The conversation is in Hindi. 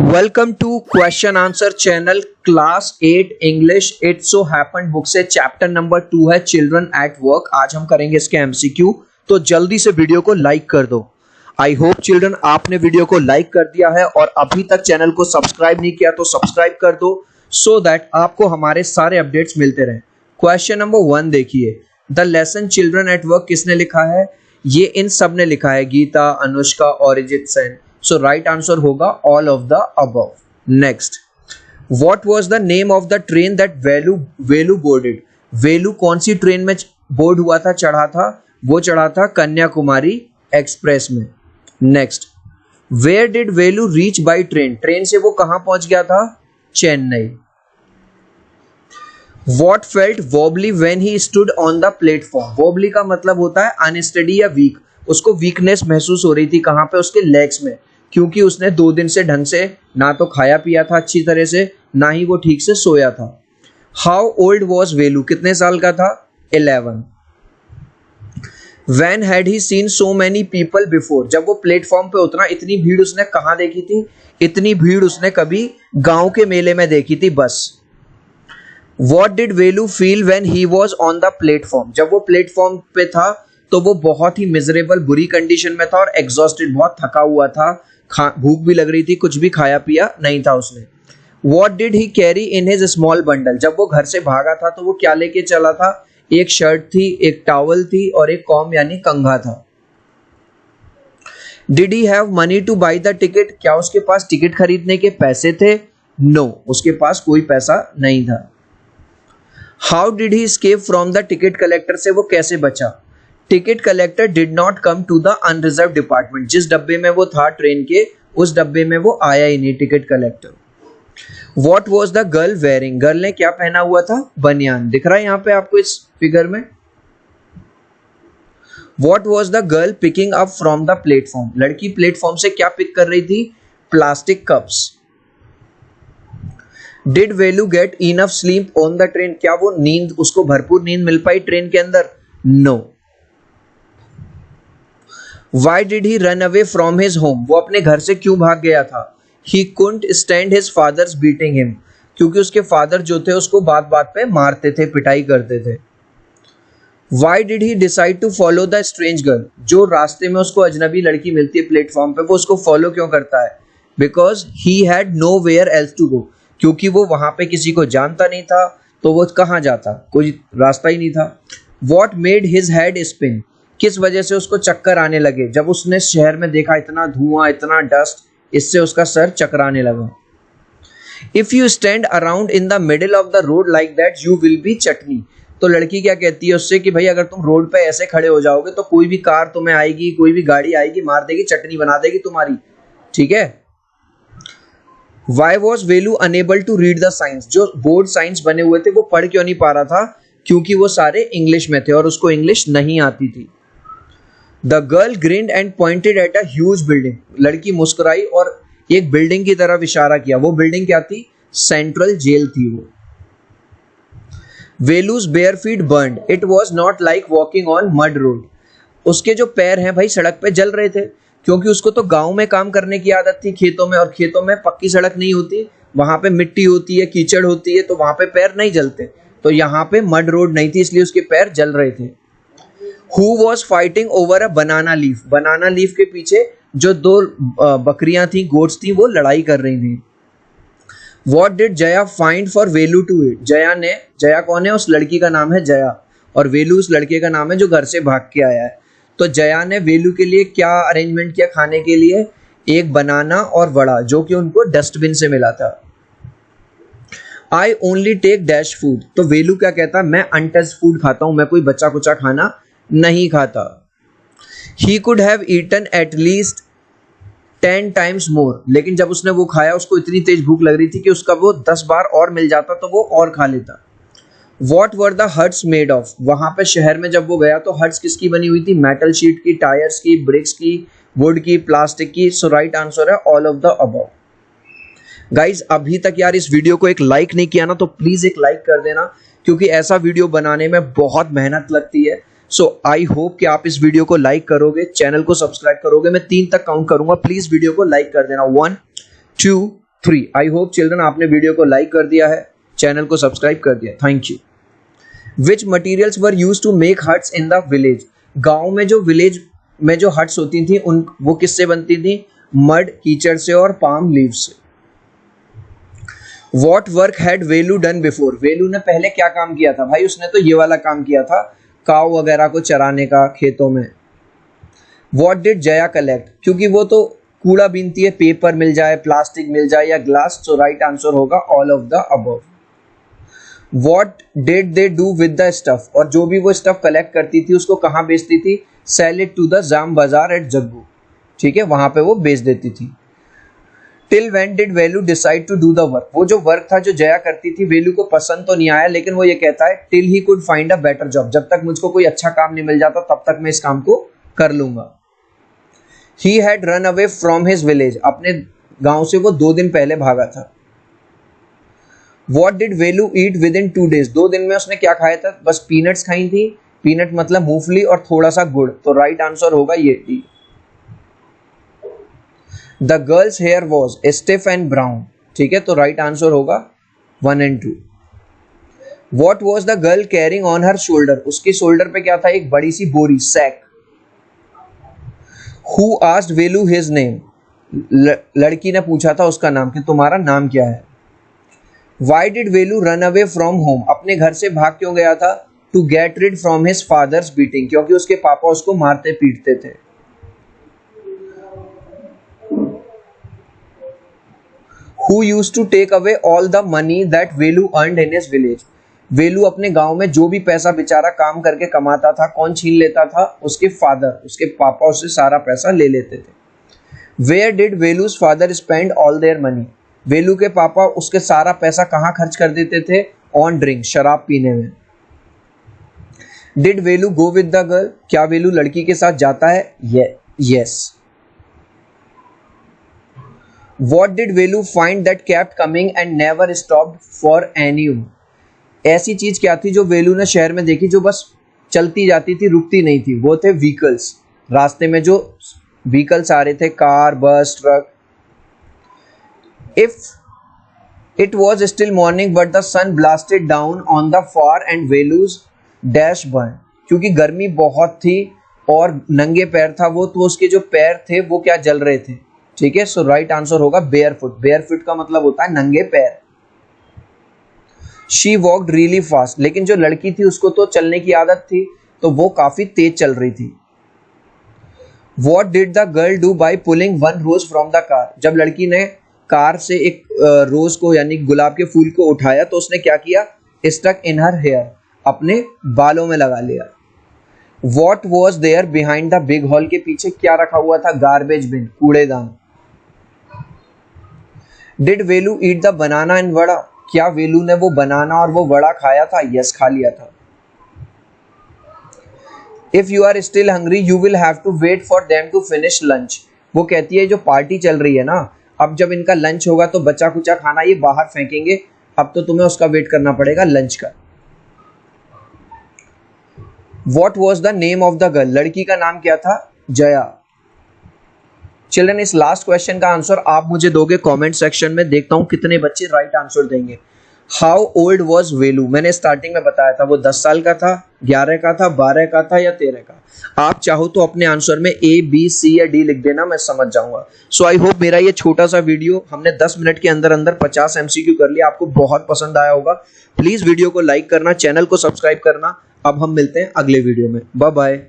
Welcome to question answer channel class 8 English. It so happened book से चैप्टर नंबर 2 है चिल्ड्रन एट वर्क। आज हम करेंगे इसके एमसीक्यू, तो जल्दी से वीडियो को लाइक कर दो। आई होप चिल्ड्रन आपने वीडियो को लाइक कर दिया है और अभी तक चैनल को सब्सक्राइब नहीं किया तो सब्सक्राइब कर दो सो दैट आपको हमारे सारे अपडेट्स मिलते रहें। क्वेश्चन नंबर 1 देखिए, the lesson children at work किसने लिखा है? ये इन सब ने लिखा है, गीता, अनुष्का और Arijit Sen. So right answer होगा all of the above. Next, what was the name of the train that Velu boarded? वेलू कौन सी ट्रेन में बोर्ड हुआ था, चढ़ा था? वो चढ़ा था कन्याकुमारी एक्सप्रेस में। Next, where did Velu reach by train? Train से वो कहां पहुंच गया था? Chennai. What felt wobbly when he stood on the platform? wobbly का मतलब होता है अनस्टेडी या वीक। उसको वीकनेस महसूस हो रही थी, कहां पे? उसके लेग्स में, क्योंकि उसने 2 दिन से ढंग से ना तो खाया पिया था अच्छी तरह से, ना ही वो ठीक से सोया था। हाउ ओल्ड वॉज वेलू? कितने साल का था? 11। When had he seen so many people before? जब वो प्लेटफॉर्म पे उतरा, इतनी भीड़ उसने कहां देखी थी? इतनी भीड़ उसने कभी गांव के मेले में देखी थी बस। What did Velu feel when he was on the platform? जब वो प्लेटफॉर्म पे था तो वो बहुत ही मिजरेबल, बुरी कंडीशन में था और एग्जॉस्टेड, बहुत थका हुआ था, भूख भी लग रही थी, कुछ भी खाया पिया नहीं था उसने। What did he carry in his small bundle? जब वो घर से भागा था तो वो क्या लेके चला था? एक शर्ट थी, एक टॉवल थी और एक कॉम यानी कंघा था। Did he have money to buy the ticket? क्या उसके पास टिकट खरीदने के पैसे थे? No, उसके पास कोई पैसा नहीं था। How did he escape from the ticket collector? से वो कैसे बचा? Ticket collector did not come to the unreserve department. जिस डब्बे में वो था ट्रेन के, उस डब्बे में वो आया ही नहीं ticket collector. What was the girl wearing? Girl ने क्या पहना हुआ था? बनियान। दिख रहा है यहाँ पे आपको इस फिगर में? What was the girl picking up from the platform? लड़की प्लेटफॉर्म से क्या पिक कर रही थी? Plastic cups. Did Velu get enough sleep on the train? क्या वो नींद, उसको भरपूर नींद मिल पाई ट्रेन के अंदर? No. Why did he run away from his home? वो अपने घर से क्यों भाग गया था? He couldn't stand his father's beating him. क्योंकि उसके फादर जो थे उसको बात बात पे मारते थे, पिटाई करते थे। Why did he decide to follow the strange girl? जो रास्ते में उसको अजनबी लड़की मिलती है प्लेटफॉर्म पे, वो उसको फॉलो क्यों करता है? Because he had nowhere else to go. क्योंकि वो वहां पे किसी को जानता नहीं था, तो वो कहाँ जाता? कोई रास्ता ही नहीं था। What made his head spin? किस वजह से उसको चक्कर आने लगे? जब उसने शहर में देखा इतना धुआं, इतना डस्ट, इससे उसका सर चकराने लगा। If you stand around in the middle of the road like that you will be chutney. तो लड़की क्या कहती है उससे कि भाई अगर तुम रोड पे ऐसे खड़े हो जाओगे तो कोई भी कार तुम्हें आएगी, कोई भी गाड़ी आएगी, मार देगी, चटनी बना देगी तुम्हारी। ठीक है। Why was Velu unable to read the science? जो बोर्ड साइंस बने हुए थे वो पढ़ क्यों नहीं पा रहा था? क्योंकि वो सारे इंग्लिश में थे और उसको इंग्लिश नहीं आती थी। The girl grinned and pointed at a huge building. लड़की मुस्कुराई और एक बिल्डिंग की तरफ इशारा किया। वो बिल्डिंग क्या थी? सेंट्रल जेल थी वो। वेलूज bare feet burned. It was not like walking on mud road. उसके जो पैर हैं भाई सड़क पे जल रहे थे, क्योंकि उसको तो गांव में काम करने की आदत थी, खेतों में, और खेतों में पक्की सड़क नहीं होती, वहां पे मिट्टी होती है, कीचड़ होती है, तो वहां पे पैर नहीं जलते। तो यहाँ पे मड रोड नहीं थी, इसलिए उसके पैर जल रहे थे। Who was fighting over a banana leaf? Banana leaf के पीछे जो 2 बकरियां थी, गोट्स थी, वो लड़ाई कर रही थी। What did Jaya find for Velu to eat? Jaya कौन है? उस लड़की का नाम है जया, और वेलू उस लड़के का नाम है जो घर से भाग के आया है। तो जया ने वेलू के लिए क्या अरेंजमेंट किया खाने के लिए? एक बनाना और वड़ा, जो कि उनको डस्टबिन से मिला था। I only take dash food. तो वेलू क्या कहता है? मैं अनटच्ड फूड खाता हूं, मैं कोई बच्चा कुचा खाना नहीं खाता। He could have eaten at least 10 times more. लेकिन जब उसने वो खाया, उसको इतनी तेज भूख लग रही थी कि उसका वो 10 बार और मिल जाता तो वो और खा लेता। What were the huts made of? वहां पे शहर में जब वो गया तो हट्स किसकी बनी हुई थी? मेटल शीट की, टायर्स की, ब्रिक्स की, वुड की, प्लास्टिक की। सो राइट आंसर है all of the above. Guys अभी तक यार इस वीडियो को एक लाइक नहीं किया ना, तो प्लीज एक लाइक कर देना, क्योंकि ऐसा वीडियो बनाने में बहुत मेहनत लगती है। सो आई होप कि आप इस वीडियो को लाइक करोगे, चैनल को सब्सक्राइब करोगे। मैं 3 तक काउंट करूंगा, प्लीज वीडियो को लाइक कर देना। 1 2 3। आई होप चिल्ड्रन आपने वीडियो को लाइक कर दिया है, चैनल को सब्सक्राइब कर दिया। Thank you. Which materials were use to make huts in the village? गांव में जो हट्स होती थी उन वो किससे बनती थी? मड, कीचड़ से और पाम लीव्स से। What work had Velu done before? Velu ने पहले क्या काम किया था? भाई उसने तो ये वाला काम किया था, काव वगैरह को चराने का खेतों में। What did Jaya collect? क्योंकि वो तो कूड़ा बीनती है, पेपर मिल जाए, प्लास्टिक मिल जाए या ग्लास, तो राइट आंसर होगा all of the above. What did they do with the stuff? और जो भी वो स्टफ कलेक्ट करती थी उसको कहाँ बेचती थी? Sell it to the जाम बाजार एट जग्गू। ठीक है, वहां पे वो बेच देती थी। Till when did Velu decide to do the work? वो जो वर्क था जो जया करती थी वेलू को पसंद तो नहीं आया, लेकिन वो ये कहता है till he could find a better job, जब तक मुझको कोई अच्छा काम नहीं मिल जाता तब तक मैं इस काम को कर लूंगा। He had run away from his village, अपने गांव से वो 2 दिन पहले भागा था। What did Velu eat with in 2 days? 2 दिन में उसने क्या खाया था? बस पीनट्स खाई थी। पीनट मतलब मूंगफली और थोड़ा सा गुड़, तो राइट आंसर होगा ये D. The girls hair was stiff and brown. ठीक है, तो राइट आंसर होगा 1 और 2। What was the girl carrying on her shoulder? उसके शोल्डर पे क्या था? एक बड़ी सी बोरी, sack. Who asked Velu his name? लड़की ने पूछा था उसका नाम कि तुम्हारा नाम क्या है। Why did Velu run away from home? अपने घर से भाग क्यों गया था? To get rid from his father's beating, क्योंकि उसके पापा उसको मारते पीटते थे। Who used to take away all the money that Velu earned in his village? वेलू अपने गांव में जो भी पैसा बेचारा काम करके कमाता था, कौन छीन लेता था? उसके फादर, उसके पापा उससे सारा पैसा ले लेते थे। Where did वेलू's father spend all their money? वेलू के पापा उसके सारा पैसा कहाँ खर्च कर देते थे? On drink, शराब पीने में। Did Velu go with the girl? क्या वेलू लड़की के साथ जाता है? Yes. What did Velu find that kept coming and never stopped for anyone? ऐसी चीज क्या थी जो वेलू ने शहर में देखी जो बस चलती जाती थी, रुकती नहीं थी? वो थे व्हीकल्स। रास्ते में जो व्हीकल्स आ रहे थे, कार, बस, truck. If it was still morning but the sun blasted down on the far and वेलू's dash burned, क्योंकि गर्मी बहुत थी और नंगे पैर था वो, तो उसके जो पैर थे वो क्या जल रहे थे। ठीक है, सो राइट आंसर होगा बेयरफुट। बेयरफुट का मतलब होता है नंगे पैर। शी वॉक्ड रियली फास्ट, लेकिन जो लड़की थी उसको तो चलने की आदत थी, तो वो काफी तेज चल रही थी। What did the girl do by pulling 1 rose from the car? जब लड़की ने कार से एक रोज को यानी गुलाब के फूल को उठाया तो उसने क्या किया? स्टक इन हर हेयर, अपने बालों में लगा लिया। What was there behind the big hall? के पीछे क्या रखा हुआ था? गार्बेज बिन, कूड़ेदान। Did Velu eat the banana and vada? क्या वेलू ने वो बनाना और वो वड़ा खाया था? यस, खा लिया था। If you are still hungry you will have to wait for them to finish lunch. वो कहती है जो पार्टी चल रही है ना, अब जब इनका लंच होगा तो बचा कुचा खाना ये बाहर फेंकेंगे, अब तो तुम्हें उसका वेट करना पड़ेगा लंच का। What was the name of the girl? लड़की का नाम क्या था? जया। चिल्ड्रन, इस लास्ट क्वेश्चन का आंसर आप मुझे दोगे कमेंट सेक्शन में, देखता हूं कितने बच्चे राइट आंसर देंगे। हाउ ओल्ड वॉज वेलू? मैंने स्टार्टिंग में बताया था वो 10 साल का था, 11 का था, 12 का था या 13 का। आप चाहो तो अपने आंसर में A, B, C या D लिख देना, मैं समझ जाऊंगा। सो आई होप मेरा ये छोटा सा वीडियो हमने 10 मिनट के अंदर अंदर 50 MCQ कर लिया, आपको बहुत पसंद आया होगा। प्लीज वीडियो को लाइक करना, चैनल को सब्सक्राइब करना। अब हम मिलते हैं अगले वीडियो में। Bye bye.